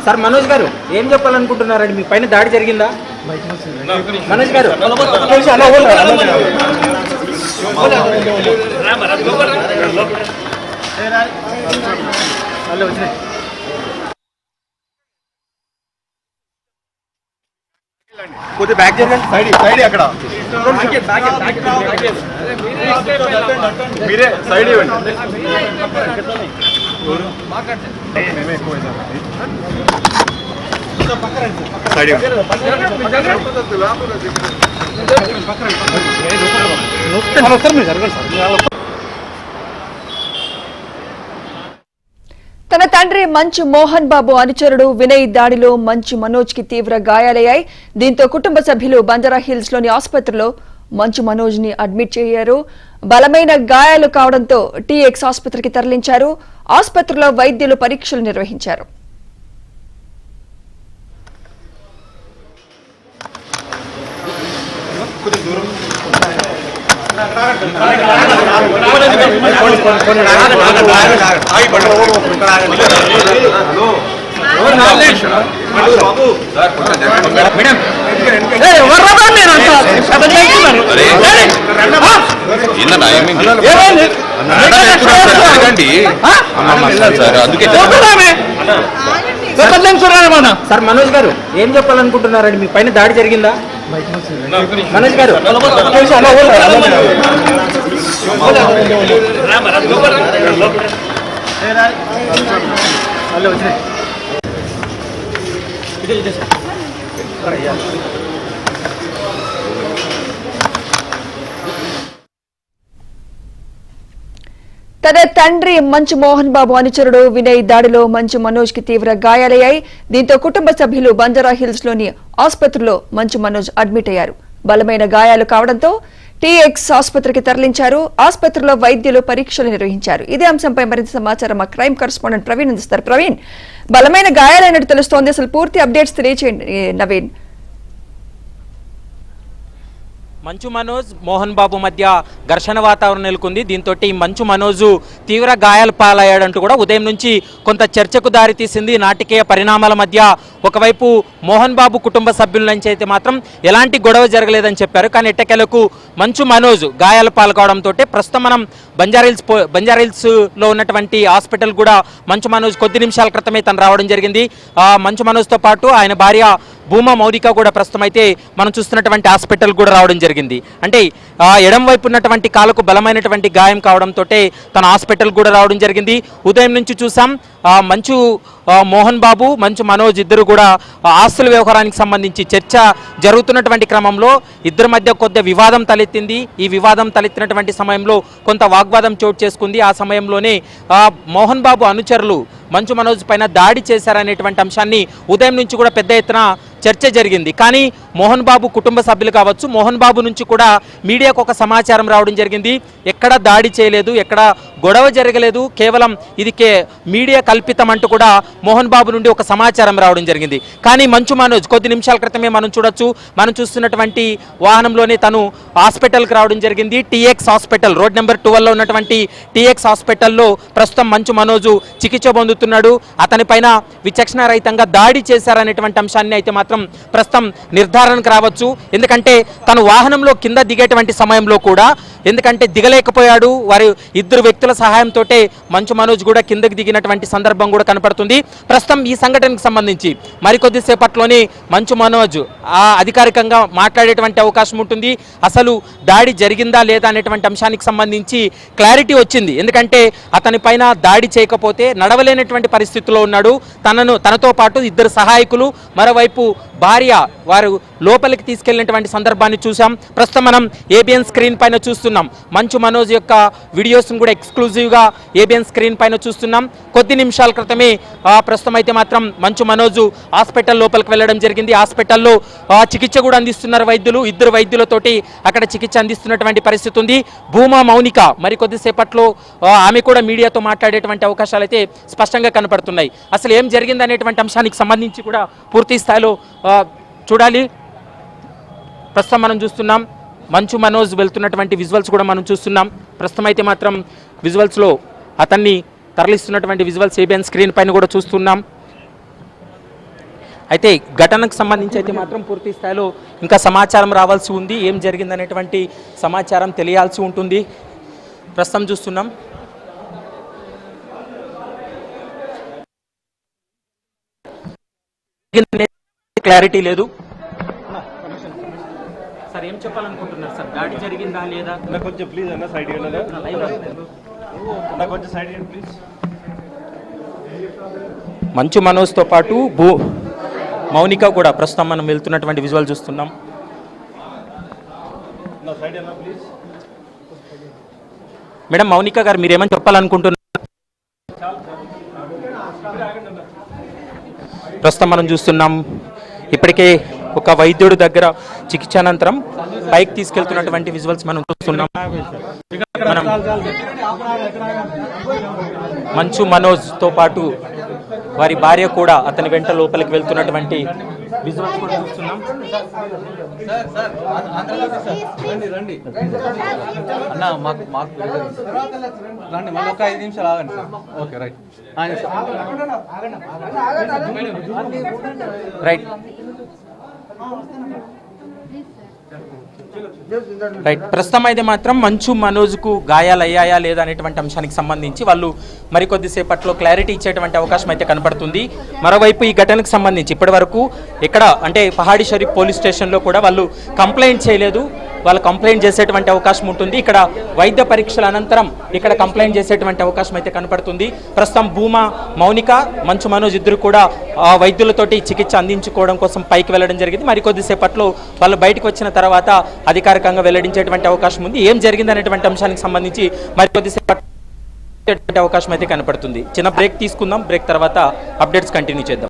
Sir Manoj గారు ఏం చెప్పాలనుకుంటున్నారండి? మీ పైన దాడి జరిగిందా? మనోజ్ గారు కొద్దిగా బ్యాక్ చేయండి. సైడ్ అక్కడ మీరే సైడ్ ఇవ్వండి. సైడ్ తన తండ్రి మంచు మోహన్ బాబు అనుచరుడు వినయ్ దాడిలో మంచు మనోజ్ కి తీవ్ర గాయాలయ్యాయి. దీంతో కుటుంబ సభ్యులు బంజారాహిల్స్ లోని ఆసుపత్రిలో మంచు మనోజ్ ని అడ్మిట్ చేశారు. బలమైన గాయాలు కావడంతో టీఎక్స్ ఆసుపత్రికి తరలించారు. ఆసుపత్రిలో వైద్యులు పరీక్షలు నిర్వహించారు. సార్ మనోజ్ గారు ఏం చెప్పాలనుకుంటున్నారండి? మీ పైన దాడి జరిగిందా? మనోజ్ గారు తన తండ్రి మంచు మోహన్ బాబు అనుచరుడు వినయ్ దాడిలో మంచు మనోజ్ కి తీవ్ర గాయాలయ్యాయి. దీంతో కుటుంబ సభ్యులు బంజారాహిల్స్ లోని ఆసుపత్రిలో మంచు మనోజ్ అడ్మిట్ అయ్యారు. బలమైన గాయాలు కావడంతో టీఎక్స్ ఆసుపత్రికి తరలించారు. ఆసుపత్రిలో వైద్యులు పరీక్షలు నిర్వహించారు. ఇదే అంశంపై మరింత సమాచారం మా క్రైమ్ కరెస్పాండెంట్ ప్రవీణ్ అందిస్తారు. ప్రవీణ్, బలమైన గాయాలైనట్టు తెలుస్తోంది, అసలు పూర్తి అప్డేట్స్ తెలియచేయండి. నవీన్. మంచు మనోజ్ మోహన్ బాబు మధ్య ఘర్షణ వాతావరణం నెలకొంది. దీంతో మంచు మనోజ్ తీవ్ర గాయాల పాలయ్యాడంటూ కూడా ఉదయం నుంచి కొంత చర్చకు దారితీసింది. నాటకీయ పరిణామాల మధ్య ఒకవైపు మోహన్ బాబు కుటుంబ సభ్యుల నుంచి అయితే మాత్రం ఎలాంటి గొడవ జరగలేదని చెప్పారు. కానీ ఎట్టకేలకు మంచు మనోజ్ గాయాల పాల్గొవడంతో ప్రస్తుతం మనం బంజారాహిల్స్లో ఉన్నటువంటి హాస్పిటల్ కూడా మంచు మనోజ్ కొద్ది నిమిషాల క్రితమే తను రావడం జరిగింది. మంచు మనోజ్తో పాటు ఆయన భార్య భూమా మౌనిక కూడా ప్రస్తుతం అయితే మనం చూస్తున్నటువంటి హాస్పిటల్ కూడా రావడం జరిగింది. అంటే ఎడం వైపు ఉన్నటువంటి కాలకు బలమైనటువంటి గాయం కావడంతో తన హాస్పిటల్ కూడా రావడం జరిగింది. ఉదయం నుంచి చూసాం మంచు మోహన్ బాబు మంచు మనోజ్ ఇద్దరు కూడా ఆస్తుల వ్యవహారానికి సంబంధించి చర్చ జరుగుతున్నటువంటి క్రమంలో ఇద్దరి మధ్య కొద్ది వివాదం తలెత్తింది. ఈ వివాదం తలెత్తినటువంటి సమయంలో కొంత వాగ్వాదం చోటు చేసుకుంది. ఆ సమయంలోనే మోహన్ బాబు అనుచరులు మంచు మనోజ్ పైన దాడి చేశారనేటువంటి అంశాన్ని ఉదయం నుంచి కూడా పెద్ద ఎత్తున చర్చ జరిగింది. కానీ మోహన్ బాబు కుటుంబ సభ్యులు కావచ్చు, మోహన్ బాబు నుంచి కూడా మీడియాకు ఒక సమాచారం రావడం జరిగింది. ఎక్కడ దాడి చేయలేదు, ఎక్కడ గొడవ జరగలేదు, కేవలం ఇది మీడియా కల్పితం అంటూ కూడా మోహన్ బాబు నుండి ఒక సమాచారం రావడం జరిగింది. కానీ మంచు మనోజ్ కొద్ది నిమిషాల క్రితమే మనం చూస్తున్నటువంటి వాహనంలోనే తను హాస్పిటల్కి రావడం జరిగింది. టీఎక్స్ హాస్పిటల్ రోడ్ నెంబర్ 12లో ఉన్నటువంటి టీఎక్స్ హాస్పిటల్లో ప్రస్తుతం మంచు మనోజ్ చికిత్స పొందుతున్నాడు. అతనిపైన విచక్షణ రహితంగా దాడి చేశారనేటువంటి అంశాన్ని అయితే మాత్రం ప్రస్తుతం నిర్ధారణకు రావచ్చు. ఎందుకంటే తను వాహనంలో కింద దిగేటువంటి సమయంలో కూడా ఎందుకంటే దిగలేకపోయాడు, వారి ఇద్దరు వ్యక్తుల సహాయంతో మంచు మనోజ్ కూడా కిందకి దిగినటువంటి సందర్భం కూడా కనపడుతుంది. ప్రస్తుతం ఈ సంఘటనకు సంబంధించి మరికొద్ది సేపట్లోనే మంచు మనోజ్ అధికారికంగా మాట్లాడేటువంటి అవకాశం ఉంటుంది. అసలు దాడి జరిగిందా లేదా అనేటువంటి అంశానికి సంబంధించి క్లారిటీ వచ్చింది. ఎందుకంటే అతని పైన దాడి చేయకపోతే నడవలేనటువంటి పరిస్థితిలో ఉన్నాడు. తనతో పాటు ఇద్దరు సహాయకులు, మరోవైపు భార్య వారు లోపలికి తీసుకెళ్లినటువంటి సందర్భాన్ని చూసాం. ప్రస్తుతం మనం ఏబిఎన్ స్క్రీన్ పైన చూస్తున్నాం. మంచు మనోజ్ యొక్క వీడియోస్ను కూడా ఎక్స్క్లూజివ్గా ఏబిఎన్ స్క్రీన్ పైన చూస్తున్నాం. కొద్ది నిమిషాల క్రితమే ప్రస్తుతం అయితే మాత్రం మంచు మనోజ్ హాస్పిటల్ లోపలికి వెళ్ళడం జరిగింది. హాస్పిటల్లో చికిత్స కూడా అందిస్తున్నారు వైద్యులు. ఇద్దరు వైద్యులతోటి అక్కడ చికిత్స అందిస్తున్నటువంటి పరిస్థితి ఉంది. భూమా మౌనిక మరికొద్దిసేపట్లో ఆమె కూడా మీడియాతో మాట్లాడేటువంటి అవకాశాలు అయితే స్పష్టంగా కనపడుతున్నాయి. అసలు ఏం జరిగింది అనేటువంటి అంశానికి సంబంధించి కూడా పూర్తి స్థాయిలో చూడాలి. ప్రస్తుతం మనం చూస్తున్నాం మంచు మనోజ్ వెళ్తున్నటువంటి విజువల్స్ కూడా మనం చూస్తున్నాం. ప్రస్తుతం అయితే మాత్రం విజువల్స్లో అతన్ని తరలిస్తున్నటువంటి విజువల్స్ ఏబిఎన్ స్క్రీన్ పైన కూడా చూస్తున్నాం. అయితే ఘటనకు సంబంధించి అయితే మాత్రం పూర్తి స్థాయిలో ఇంకా సమాచారం రావాల్సి ఉంది. ఏం జరిగిందనేటువంటి సమాచారం తెలియాల్సి ఉంటుంది. ప్రస్తుతం చూస్తున్నాం క్లారిటీ లేదు. సార్ ఏం చెప్పాలనుకుంటున్నారు సార్? దాడి జరిగిందా లేదా? కొంచెం ప్లీజ్ అన్న సైడ్ కొంచెం సైడ్ ప్లీజ్. మంచు మనోజ్తో పాటు మౌనిక కూడా ప్రస్తుతం మనం వెళ్తున్నటువంటి విజువల్ చూస్తున్నాం. మేడం మౌనిక గారు మీరేమని చెప్పాలనుకుంటున్నారు? ప్రస్తుతం మనం చూస్తున్నాం ఇప్పటికే ఒక వైద్యుడి దగ్గర చికిత్స అనంతరం పైకి తీసుకెళ్తున్నటువంటి విజువల్స్ మనం చూస్తున్నాం. మనం మంచు మనోజ్తో పాటు వారి భార్య కూడా అతని వెంట లోపలికి వెళ్తున్నటువంటి విజువల్స్ కూడా చూస్తున్నాం. అన్న మాకు రండి మళ్ళీ ఒక 5 నిమిషాలు ఆగండి sir. Okay right right right ప్రస్తుతం అయితే మాత్రం మంచు మనోజ్కు గాయాలయ్యాయా లేదా అనేటువంటి అంశానికి సంబంధించి వాళ్ళు మరికొద్దిసేపట్లో క్లారిటీ ఇచ్చేటువంటి అవకాశం అయితే కనపడుతుంది. మరోవైపు ఈ ఘటనకు సంబంధించి ఇప్పటి వరకు ఇక్కడ అంటే పహాడి షరీఫ్ పోలీస్ స్టేషన్లో కూడా వాళ్ళు కంప్లైంట్ చేయలేదు. వాళ్ళు కంప్లైంట్ చేసేటువంటి అవకాశం ఉంటుంది. ఇక్కడ వైద్య పరీక్షల అనంతరం ఇక్కడ కంప్లైంట్ చేసేటువంటి అవకాశం అయితే కనపడుతుంది. ప్రస్తుతం భూమా మౌనిక మంచు మనోజ్ ఇద్దరు కూడా వైద్యులతోటి చికిత్స అందించుకోవడం కోసం పైకి వెళ్ళడం జరిగింది. మరికొద్దిసేపట్లో వాళ్ళు బయటకు వచ్చిన తర్వాత అధికారికంగా వెల్లడించేటువంటి అవకాశం ఉంది. ఏం జరిగింది అనేటువంటి అంశానికి సంబంధించి మరికొద్దిసేపట్లో అవకాశం అయితే కనపడుతుంది. చిన్న బ్రేక్ తీసుకుందాం. బ్రేక్ తర్వాత అప్డేట్స్ కంటిన్యూ చేద్దాం.